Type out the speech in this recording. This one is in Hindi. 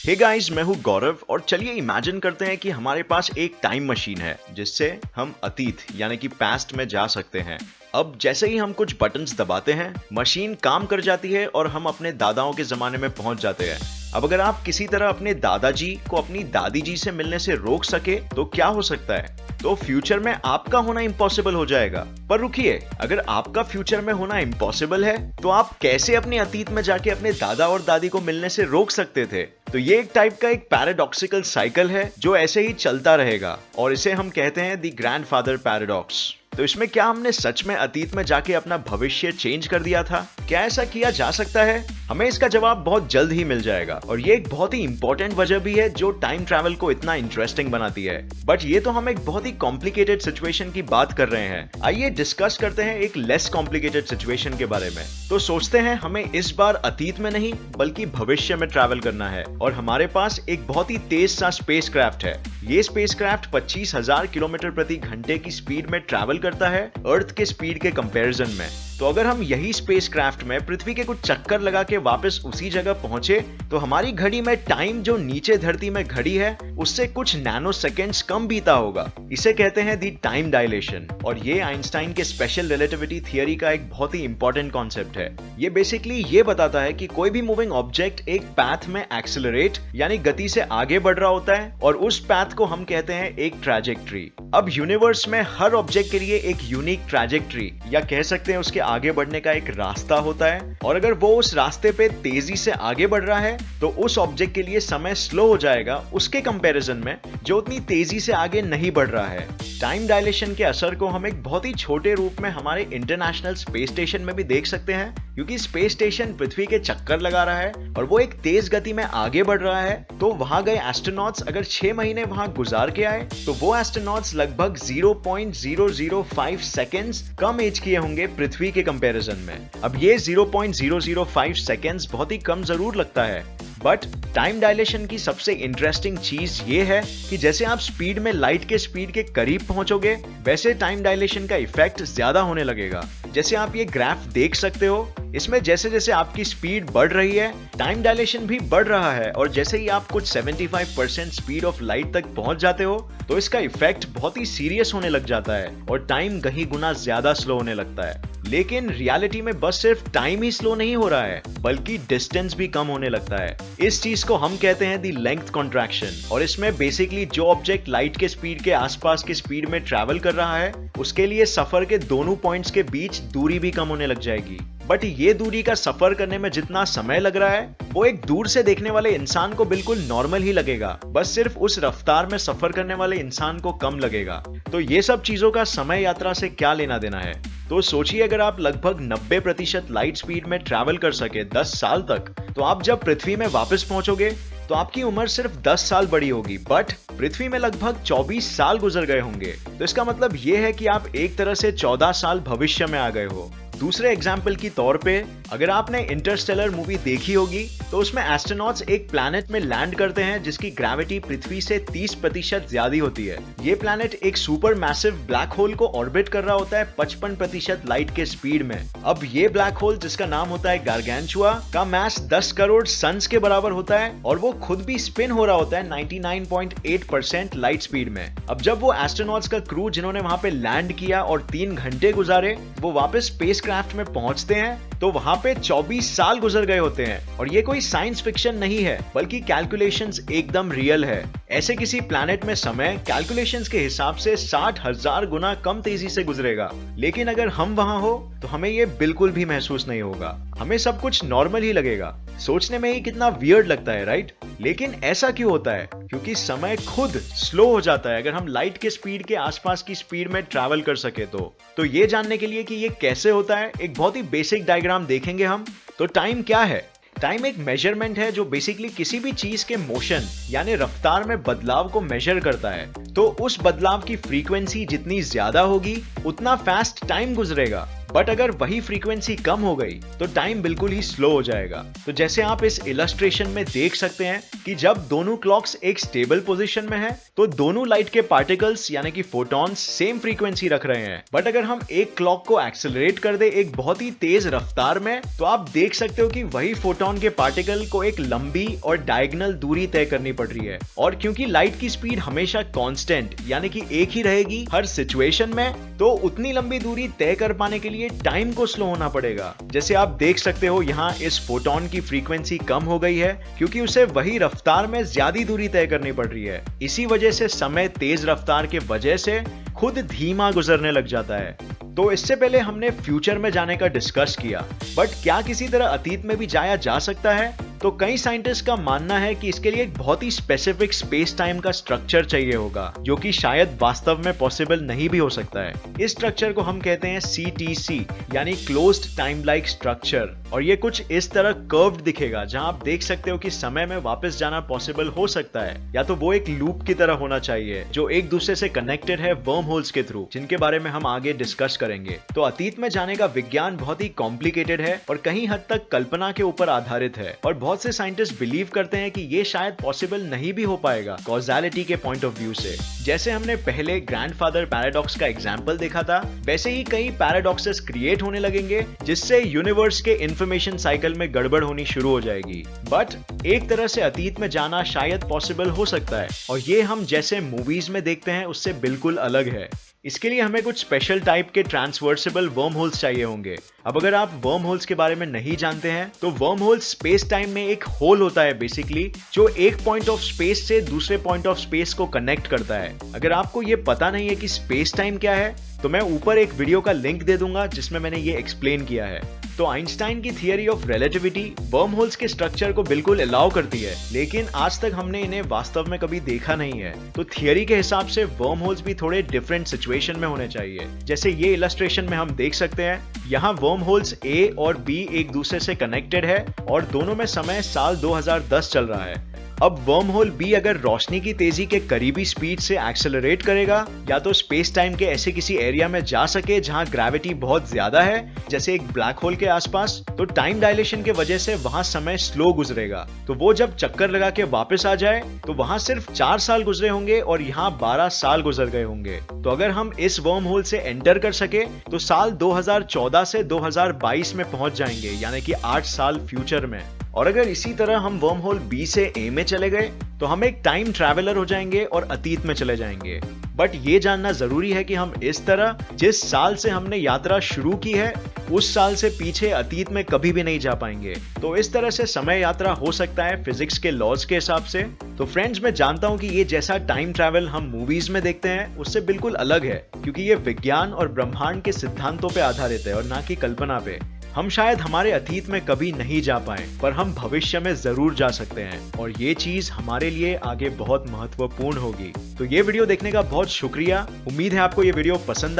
हे गाइस, मैं हूँ गौरव और चलिए इमेजिन करते हैं कि हमारे पास एक टाइम मशीन है जिससे हम अतीत यानी कि पास्ट में जा सकते हैं। अब जैसे ही हम कुछ बटन्स दबाते हैं, मशीन काम कर जाती है और हम अपने दादाओं के जमाने में पहुंच जाते हैं। अब अगर आप किसी तरह अपने दादाजी को अपनी दादी जी से मिलने से रोक सके तो क्या हो सकता है? तो फ्यूचर में आपका होना इम्पॉसिबल हो जाएगा। पर रुकिए, अगर आपका फ्यूचर में होना इम्पॉसिबल है तो आप कैसे अपने अतीत में जाके अपने दादा और दादी को मिलने से रोक सकते थे? तो ये एक टाइप का एक पैराडॉक्सिकल साइकिल है जो ऐसे ही चलता रहेगा और इसे हम कहते हैं द ग्रैंडफादर पैराडॉक्स। तो इसमें क्या हमने सच में अतीत में जाके अपना भविष्य चेंज कर दिया था? क्या ऐसा किया जा सकता है? हमें इसका जवाब बहुत जल्द ही मिल जाएगा और ये एक बहुत ही इंपॉर्टेंट वजह भी है जो टाइम ट्रैवल को इतना इंटरेस्टिंग बनाती है। बट ये तो हम एक बहुत ही कॉम्प्लिकेटेड सिचुएशन की बात कर रहे हैं। आइए डिस्कस करते हैं एक लेस कॉम्प्लिकेटेड सिचुएशन के बारे में। तो सोचते हैं हमें इस बार अतीत में नहीं बल्कि भविष्य में ट्रैवल करना है और हमारे पास एक बहुत ही तेज सा स्पेसक्राफ्ट है। ये स्पेसक्राफ्ट 25,000 किलोमीटर प्रति घंटे की स्पीड में ट्रैवल करता है अर्थ के स्पीड के कंपैरिजन में। तो अगर हम यही स्पेसक्राफ्ट में पृथ्वी के कुछ चक्कर लगा के वापस उसी जगह पहुंचे तो हमारी घड़ी में टाइम जो नीचे धरती में घड़ी है उससे कुछ नैनो सेकेंड्स कम बीता होगा। इसे कहते हैं दी टाइम डायलेशन और ये आइंस्टाइन के स्पेशल रिलेटिविटी थियरी का एक बहुत ही इंपॉर्टेंट कॉन्सेप्ट है। ये बेसिकली ये बताता है कि कोई भी मूविंग ऑब्जेक्ट एक पैथ में एक्सेलरेट यानी गति से आगे बढ़ रहा होता है और उस पैथ को हम कहते हैं एक ट्रैजेक्टरी। अब यूनिवर्स में हर ऑब्जेक्ट के लिए एक यूनिक ट्रैजेक्टरी या कह सकते हैं उसके आगे बढ़ने का एक रास्ता होता है और अगर वो उस रास्ते पे तेजी से आगे बढ़ रहा है तो उस ऑब्जेक्ट के लिए समय स्लो हो जाएगा उसके कंपैरिजन में जो उतनी तेजी से आगे नहीं बढ़ रहा है। टाइम डायलेशन के असर को हम एक बहुत ही छोटे रूप में हमारे इंटरनेशनल स्पेस स्टेशन में भी देख सकते हैं क्योंकि स्पेस स्टेशन पृथ्वी के चक्कर लगा रहा है और वो एक तेज गति में आगे बढ़ रहा है। तो वहां गए एस्ट्रोनॉट्स अगर 6 महीने वहां गुजार के आए तो वो एस्ट्रोनॉट्स लगभग 0.005 सेकेंड्स कम एज किए होंगे पृथ्वी के कंपैरिजन में। अब ये 0.005 सेकेंड्स बहुत ही कम जरूर लगता है बट टाइम डायलेशन की सबसे इंटरेस्टिंग चीज ये है कि जैसे आप स्पीड में लाइट के स्पीड के करीब पहुंचोगे वैसे टाइम डायलेशन का इफेक्ट ज्यादा होने लगेगा। जैसे आप ये ग्राफ देख सकते हो, इसमें जैसे जैसे आपकी स्पीड बढ़ रही है टाइम डायलेशन भी बढ़ रहा है और जैसे ही आप कुछ 75% स्पीड ऑफ लाइट तक पहुंच जाते हो तो इसका इफेक्ट बहुत ही सीरियस होने लग जाता है और टाइम कहीं गुना ज्यादा स्लो होने लगता है। लेकिन रियलिटी में बस सिर्फ टाइम ही स्लो नहीं हो रहा है बल्कि डिस्टेंस भी कम होने लगता है। इस चीज को हम कहते हैं दी लेंथ कॉन्ट्रैक्शन और इसमें बेसिकली जो ऑब्जेक्ट लाइट के स्पीड के आसपास के स्पीड में ट्रैवल कर रहा है उसके लिए सफर के दोनों पॉइंट्स के बीच दूरी भी कम होने लग जाएगी। बट ये दूरी का सफर करने में जितना समय लग रहा है वो एक दूर से देखने वाले इंसान को बिल्कुल नॉर्मल ही लगेगा, बस सिर्फ उस रफ्तार में सफर करने वाले इंसान को कम लगेगा। तो ये सब चीजों का समय यात्रा से क्या लेना देना है? तो सोचिए अगर आप लगभग 90% लाइट स्पीड में ट्रैवल कर सके 10 साल तक तो आप जब पृथ्वी में वापस पहुंचोगे तो आपकी उम्र सिर्फ 10 साल बड़ी होगी बट पृथ्वी में लगभग 24 साल गुजर गए होंगे। तो इसका मतलब यह है कि आप एक तरह से 14 साल भविष्य में आ गए हो। दूसरे एग्जाम्पल की तौर पे अगर आपने इंटरस्टेलर मूवी देखी होगी तो उसमें एस्ट्रोनॉट्स एक प्लैनेट में लैंड करते हैं जिसकी ग्रेविटी पृथ्वी से 30% ज्यादा होती है। ये प्लैनेट एक सुपर मैसिव ब्लैक होल को ऑर्बिट कर रहा होता है 55% लाइट के स्पीड में। अब ये ब्लैक होल जिसका नाम होता है गारगेंचुआ का मास 10 करोड़ सन्स के बराबर होता है और वो खुद भी स्पिन हो रहा होता है 99.8% लाइट स्पीड में। अब जब वो एस्ट्रोनॉट्स का क्रू जिन्होंने वहां पे लैंड किया और 3 घंटे गुजारे वो वापस स्पेस क्राफ्ट में पहुंचते हैं तो वहां पे 24 साल गुजर गए होते हैं और ये कोई साइंस फिक्शन नहीं है बल्कि कैलकुलेशंस एकदम रियल है। ऐसे किसी प्लैनेट में समय कैलकुलेशंस के हिसाब से 60,000 गुना कम तेजी से गुजरेगा। लेकिन अगर हम वहां हो तो हमें ये बिल्कुल भी महसूस नहीं होगा, हमें सब कुछ नॉर्मल ही लगेगा। सोचने में ही कितना वियर्ड लगता है, राइट? लेकिन ऐसा क्यों होता है? क्योंकि समय खुद स्लो हो जाता है अगर हम लाइट के स्पीड के आसपास की स्पीड में ट्रैवल कर सके तो ये जानने के लिए कि ये कैसे होता है एक बहुत ही बेसिक डायग्राम देखेंगे हम। तो टाइम क्या है? टाइम एक मेजरमेंट है जो बेसिकली किसी भी चीज के मोशन यानी रफ्तार में बदलाव को मेजर करता है। तो उस बदलाव की फ्रीक्वेंसी जितनी ज्यादा होगी उतना फास्ट टाइम गुजरेगा। बट अगर वही फ्रीक्वेंसी कम हो गई तो टाइम बिल्कुल ही स्लो हो जाएगा। तो जैसे आप इस इलस्ट्रेशन में देख सकते हैं कि जब दोनों क्लॉक्स एक स्टेबल पोजीशन में है तो दोनों लाइट के पार्टिकल्स यानी कि फोटॉन्स सेम फ्रीक्वेंसी रख रहे हैं। बट अगर हम एक क्लॉक को एक्सेलरेट कर दे एक बहुत ही तेज रफ्तार में तो आप देख सकते हो कि वही फोटॉन के पार्टिकल को एक लंबी और डायगोनल दूरी तय करनी पड़ रही है। और क्योंकि लाइट की स्पीड हमेशा कांस्टेंट यानी कि एक ही रहेगी हर सिचुएशन में, तो उतनी लंबी दूरी तय कर पाने के लिए टाइम को स्लो होना पड़ेगा। जैसे आप देख सकते हो यहाँ इस फोटॉन की फ्रीक्वेंसी कम हो गई है क्योंकि उसे वही रफ्तार में ज्यादा दूरी तय करनी पड़ रही है। इसी वजह से समय तेज रफ्तार के वजह से खुद धीमा गुजरने लग जाता है। तो इससे पहले हमने फ्यूचर में जाने का डिस्कस किया, बट क्या किसी तरह अतीत में भी जाया जा सकता है? तो कई साइंटिस्ट का मानना है कि इसके लिए एक बहुत ही स्पेसिफिक स्पेस टाइम का स्ट्रक्चर चाहिए होगा जो कि शायद वास्तव में पॉसिबल नहीं भी हो सकता है। इस स्ट्रक्चर को हम कहते हैं CTC यानी क्लोज्ड टाइम लाइक स्ट्रक्चर। और ये कुछ इस तरह कर्व्ड दिखेगा जहां आप देख सकते हो कि समय में वापस जाना पॉसिबल हो सकता है, या तो वो एक लूप की तरह होना चाहिए जो एक दूसरे से कनेक्टेड है वर्म होल्स के थ्रू, जिनके बारे में हम आगे डिस्कस करेंगे। तो अतीत में जाने का विज्ञान बहुत ही कॉम्प्लिकेटेड है और कहीं हद तक कल्पना के ऊपर आधारित है, और बहुत से साइंटिस्ट बिलीव करते हैं कि ये शायद पॉसिबल नहीं भी हो पाएगा कॉज़ैलिटी के पॉइंट ऑफ व्यू से। जैसे हमने पहले ग्रैंडफादर पैराडॉक्स का एग्जांपल देखा था, वैसे ही कई पैराडॉक्सेस क्रिएट होने लगेंगे जिससे यूनिवर्स के इंफॉर्मेशन साइकिल में गड़बड़ होनी शुरू हो जाएगी। बट एक तरह से अतीत में जाना शायद पॉसिबल हो सकता है, और ये हम जैसे मूवीज में देखते हैं उससे बिल्कुल अलग है। इसके लिए हमें कुछ स्पेशल टाइप के ट्रांसवर्सेबल वर्म होल्स चाहिए होंगे। अब अगर आप वर्म होल्स के बारे में नहीं जानते हैं तो वर्म होल स्पेस टाइम में एक होल होता है बेसिकली, जो एक पॉइंट ऑफ स्पेस से दूसरे पॉइंट ऑफ स्पेस को कनेक्ट करता है। अगर आपको ये पता नहीं है कि स्पेस टाइम क्या है तो मैं ऊपर एक वीडियो का लिंक दे दूंगा जिसमें मैंने ये एक्सप्लेन किया है। तो आइंस्टाइन की theory of relativity worm holes के स्ट्रक्चर को बिल्कुल अलाउ करती है, लेकिन आज तक हमने इन्हें वास्तव में कभी देखा नहीं है। तो थियरी के हिसाब से वर्म होल्स भी थोड़े डिफरेंट सिचुएशन में होने चाहिए। जैसे ये इलस्ट्रेशन में हम देख सकते हैं, यहाँ वर्म होल्स A और B एक दूसरे से कनेक्टेड है और दोनों में समय साल 2010 चल रहा है। अब वर्म होल B अगर रोशनी की तेजी के करीबी स्पीड से एक्सेलरेट करेगा या तो स्पेस टाइम के ऐसे किसी एरिया में जा सके जहां ग्रेविटी बहुत ज्यादा है, जैसे एक ब्लैक होल के आसपास, तो टाइम डायलेशन के वजह से वहां समय स्लो गुजरेगा। तो वो जब चक्कर लगा के वापस आ जाए तो वहां सिर्फ 4 साल गुजरे होंगे और यहाँ 12 साल गुजर गए होंगे। तो अगर हम इस वर्म होल से एंटर कर सके तो साल 2014 से 2022 में पहुंच जाएंगे, यानी कि 8 साल फ्यूचर में। और अगर इसी तरह हम वर्म होल B से A में चले गए तो हम एक टाइम ट्रैवलर हो जाएंगे और अतीत में चले जाएंगे। बट ये जानना जरूरी है कि हम इस तरह जिस साल से हमने यात्रा शुरू की है उस साल से पीछे अतीत में कभी भी नहीं जा पाएंगे। तो इस तरह से समय यात्रा हो सकता है फिजिक्स के लॉज के हिसाब से। तो फ्रेंड्स, मैं जानता हूं कि ये जैसा टाइम ट्रैवल हम मूवीज में देखते हैं उससे बिल्कुल अलग है, क्योंकि ये विज्ञान और ब्रह्मांड के सिद्धांतों पे आधारित है और ना कि कल्पना पे। हम शायद हमारे अतीत में कभी नहीं जा पाए, पर हम भविष्य में जरूर जा सकते हैं, और ये चीज हमारे लिए आगे बहुत महत्वपूर्ण होगी। तो ये वीडियो देखने का बहुत शुक्रिया। उम्मीद है आपको ये वीडियो पसंद